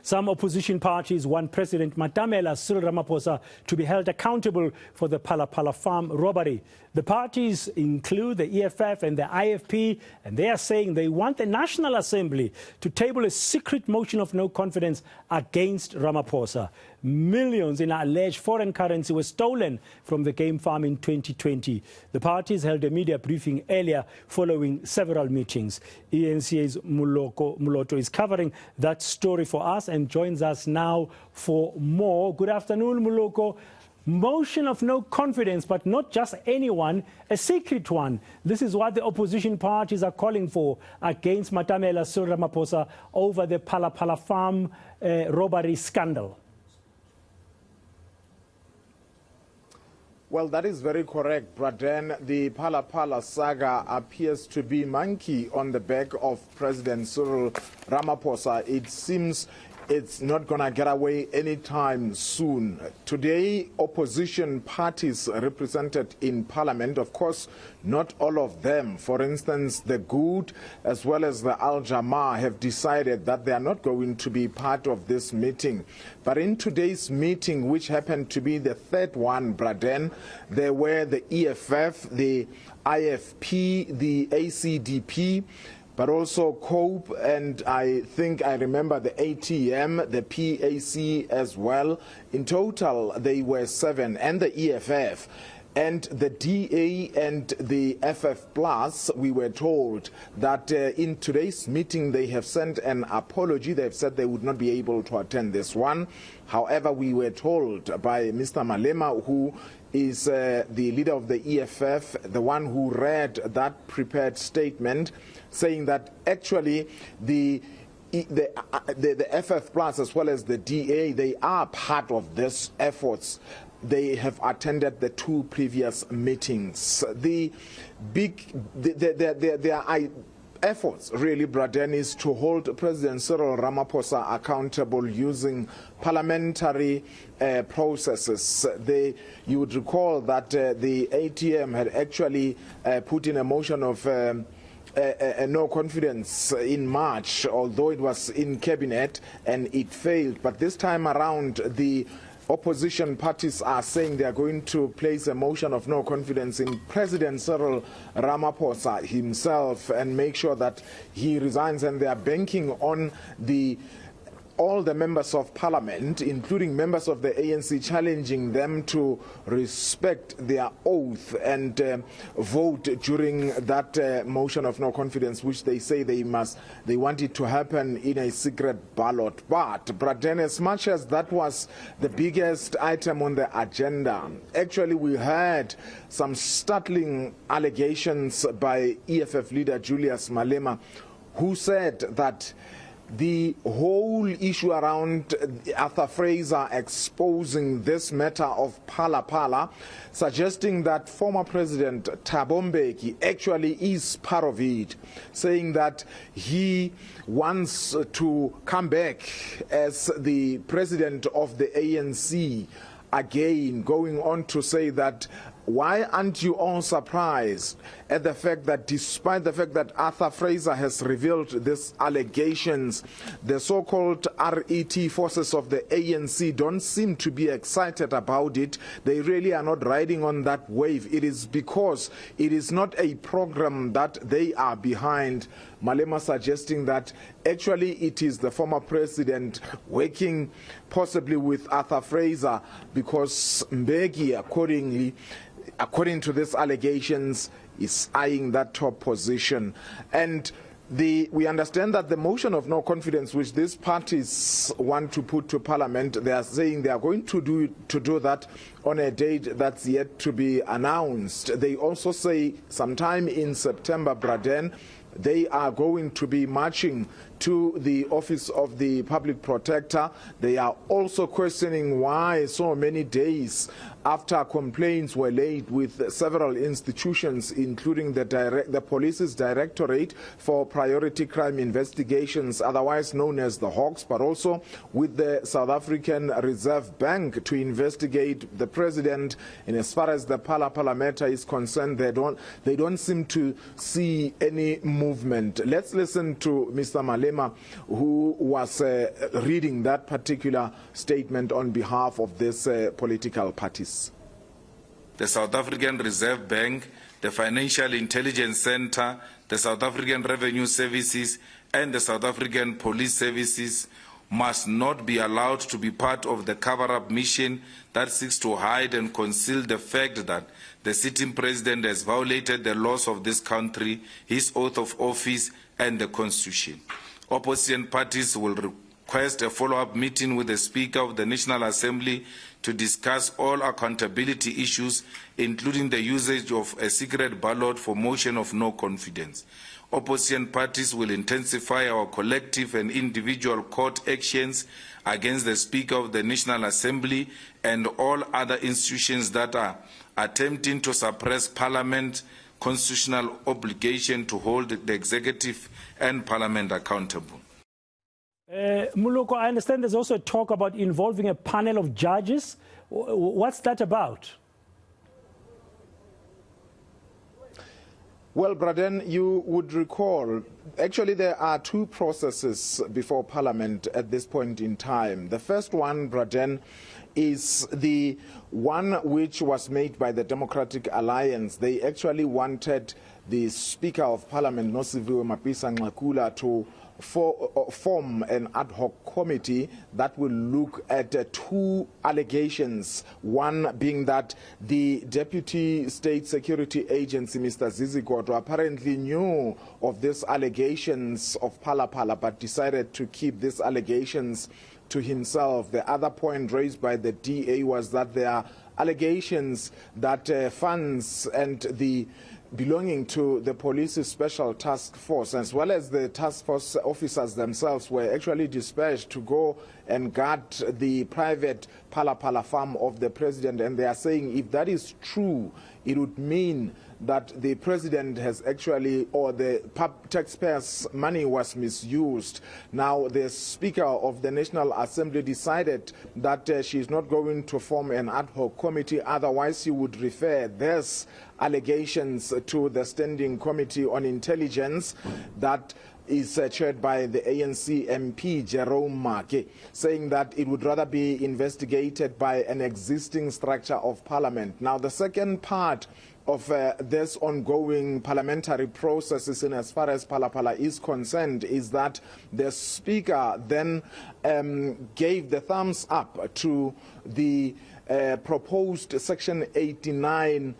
Some opposition parties want President Cyril Ramaphosa to be held accountable for the Phala Phala farm robbery. The parties include the EFF and the IFP, and they are saying they want the National Assembly to table a secret motion of no confidence against Ramaphosa. Millions in alleged foreign currency were stolen from the game farm in 2020. The parties held a media briefing earlier following several meetings. ENCA's Muloto is covering that story for us and joins us now for more. Good afternoon, Muloko. Motion of no confidence, but not just anyone, a secret one. This is what the opposition parties are calling for against Cyril Ramaphosa over the Phala Phala farm robbery scandal. Well, that is very correct, Braden. The Phala Phala saga appears to be monkey on the back of President Cyril Ramaphosa. It seems it's not going to get away anytime soon. Today, opposition parties represented in Parliament, of course, not all of them. For instance, the Good as well as the Al Jamaa have decided that they are not going to be part of this meeting. But in today's meeting, which happened to be the third one, Braden, there were the EFF, the IFP, the ACDP, but also COPE, and I think I remember the ATM, the PAC as well. In total, they were 7, and the EFF. And the DA and the FF Plus, we were told that in today's meeting they have sent an apology. They've said they would not be able to attend this one. However, we were told by Mr. Malema, who is the leader of the EFF, the one who read that prepared statement, saying that actually the FF Plus as well as the DA, they are part of this efforts. They have attended the 2 previous meetings. Their efforts, really, Braden, is to hold President Cyril Ramaphosa accountable using parliamentary processes. You would recall that the ATM had actually put in a motion of no confidence in March, although it was in cabinet and it failed. But this time around, the opposition parties are saying they are going to place a motion of no confidence in President Cyril Ramaphosa himself and make sure that he resigns, and they are banking on all the members of parliament, including members of the ANC, challenging them to respect their oath and vote during that motion of no confidence, which they say they want it to happen in a secret ballot. But, Braden, as much as that was the biggest item on the agenda, actually we had some startling allegations by EFF leader Julius Malema, who said that the whole issue around Arthur Fraser exposing this matter of Phala Phala, suggesting that former President Thabo Mbeki actually is part of it, saying that he wants to come back as the president of the ANC again, going on to say that why aren't you all surprised at the fact that despite the fact that Arthur Fraser has revealed these allegations, the so-called RET forces of the ANC don't seem to be excited about it. They really are not riding on that wave. It is because it is not a program that they are behind. Malema suggesting that actually it is the former president working possibly with Arthur Fraser, because Mbeki, according to these allegations, is eyeing that top position. And we understand that the motion of no confidence which these parties want to put to Parliament, they are saying they are going to do that on a date that's yet to be announced. They also say sometime in September, Braden, they are going to be marching to the office of the public protector. They are also questioning why so many days after complaints were laid with several institutions, including the Police's Directorate for Priority Crime Investigations, otherwise known as the Hawks, but also with the South African Reserve Bank to investigate the president. And as far as the Phala Phala matter is concerned, they don't seem to see any movement. Let's listen to Mr. Malema Malema, who was reading that particular statement on behalf of these political parties. The South African Reserve Bank, the Financial Intelligence Center, the South African Revenue Services, and the South African Police Services must not be allowed to be part of the cover-up mission that seeks to hide and conceal the fact that the sitting president has violated the laws of this country, his oath of office, and the Constitution. Opposition parties will request a follow-up meeting with the Speaker of the National Assembly to discuss all accountability issues, including the usage of a secret ballot for motion of no confidence. Opposition parties will intensify our collective and individual court actions against the Speaker of the National Assembly and all other institutions that are attempting to suppress Parliament's constitutional obligation to hold the executive and Parliament accountable. Muloko, I understand there's also talk about involving a panel of judges. What's that about? Well, Braden, you would recall, actually there are two processes before Parliament at this point in time. The first one, Braden, is the one which was made by the Democratic Alliance. They actually wanted the Speaker of Parliament, Nosiviwe Mapisa-Nqakula, to form an ad hoc committee that will look at two allegations. One being that the Deputy State Security Agency, Mr. Zizigoto, apparently knew of these allegations of Phala Phala, but decided to keep these allegations to himself. The other point raised by the DA was that there are allegations that funds and the belonging to the police's special task force, as well as the task force officers themselves, were actually dispatched to go and guard the private Phala Phala farm of the president. And they are saying if that is true, it would mean that the president has actually, or the taxpayers' money was misused. Now, the Speaker of the National Assembly decided that she is not going to form an ad hoc committee, otherwise she would refer these allegations to the Standing Committee on Intelligence that is chaired by the ANC MP Jerome Make, saying that it would rather be investigated by an existing structure of Parliament. Now, the second part of this ongoing parliamentary processes in as far as Phala Phala is concerned is that the Speaker then gave the thumbs up to the proposed Section 89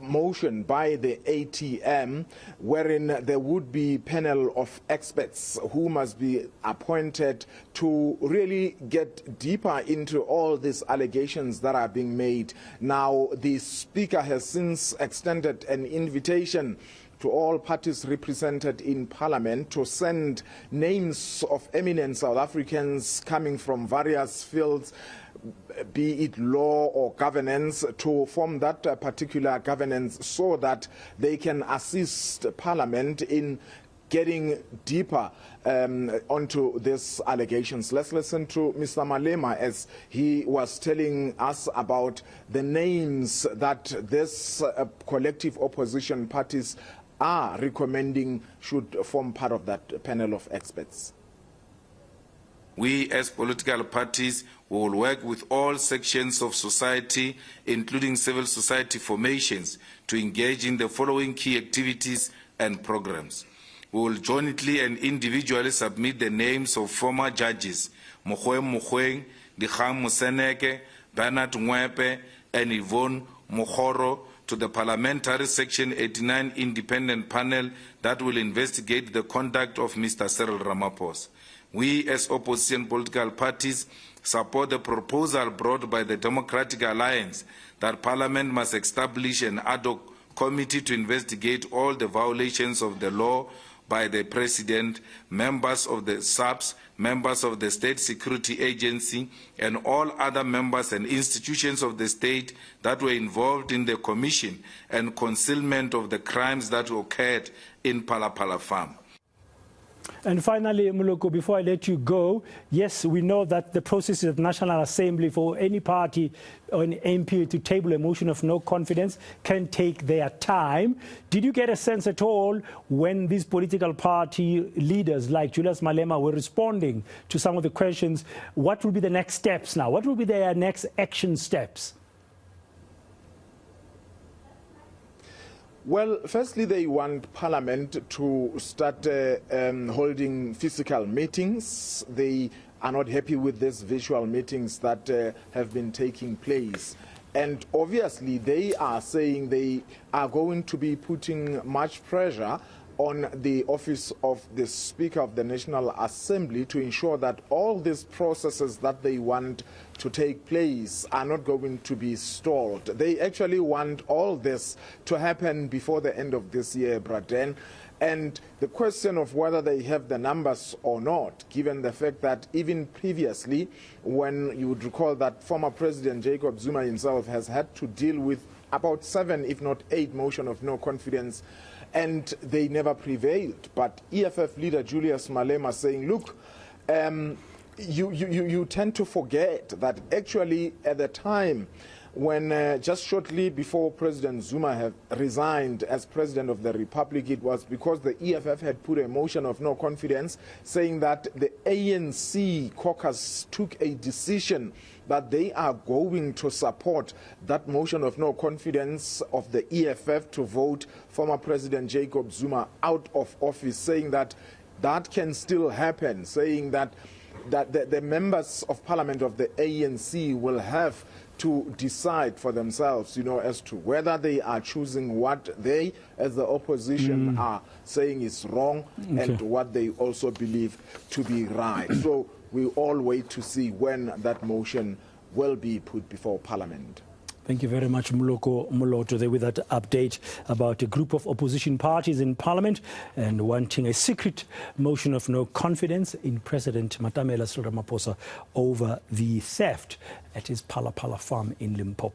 motion by the ATM, wherein there would be a panel of experts who must be appointed to really get deeper into all these allegations that are being made. Now, the Speaker has since extended an invitation to all parties represented in Parliament to send names of eminent South Africans coming from various fields, be it law or governance, to form that particular governance so that they can assist Parliament in getting deeper onto these allegations. Let's listen to Mr. Malema as he was telling us about the names that this collective opposition parties are recommending should form part of that panel of experts. We as political parties will work with all sections of society, including civil society formations, to engage in the following key activities and programs. We will jointly and individually submit the names of former judges, Mogoeng Mogoeng, Dikgang Moseneke, Bernard Ngwepe, and Yvonne Mogoro, to the Parliamentary Section 89 independent panel that will investigate the conduct of Mr. Cyril Ramaphosa. We, as opposition political parties, support the proposal brought by the Democratic Alliance that Parliament must establish an ad hoc committee to investigate all the violations of the law by the President, members of the SAPS, members of the State Security Agency, and all other members and institutions of the state that were involved in the commission and concealment of the crimes that occurred in Phala Phala farm. And finally, Moloko, before I let you go, yes, we know that the process at the National Assembly for any party or an MP to table a motion of no confidence can take their time. Did you get a sense at all when these political party leaders like Julius Malema were responding to some of the questions? What will be the next steps now? What will be their next action steps? Well, firstly, they want Parliament to start holding physical meetings. They are not happy with these virtual meetings that have been taking place. And obviously, they are saying they are going to be putting much pressure on the office of the Speaker of the National Assembly to ensure that all these processes that they want to take place are not going to be stalled. They actually want all this to happen before the end of this year, Braden. And the question of whether they have the numbers or not, given the fact that even previously, when you would recall that former President Jacob Zuma himself has had to deal with about 7, if not 8, motion of no confidence, and they never prevailed. But EFF leader Julius Malema saying, look, you tend to forget that actually at the time when just shortly before President Zuma had resigned as President of the Republic, it was because the EFF had put a motion of no confidence saying that the ANC caucus took a decision that they are going to support that motion of no confidence of the EFF to vote former President Jacob Zuma out of office, saying that that can still happen, saying that the members of Parliament of the ANC will have to decide for themselves, as to whether they are choosing what they, as the opposition, are saying is wrong, and what they also believe to be right. So we all wait to see when that motion will be put before Parliament. Thank you very much, Moloko Moloto, there with that update about a group of opposition parties in Parliament and wanting a secret motion of no confidence in President Cyril Ramaphosa over the theft at his Phala Phala farm in Limpopo.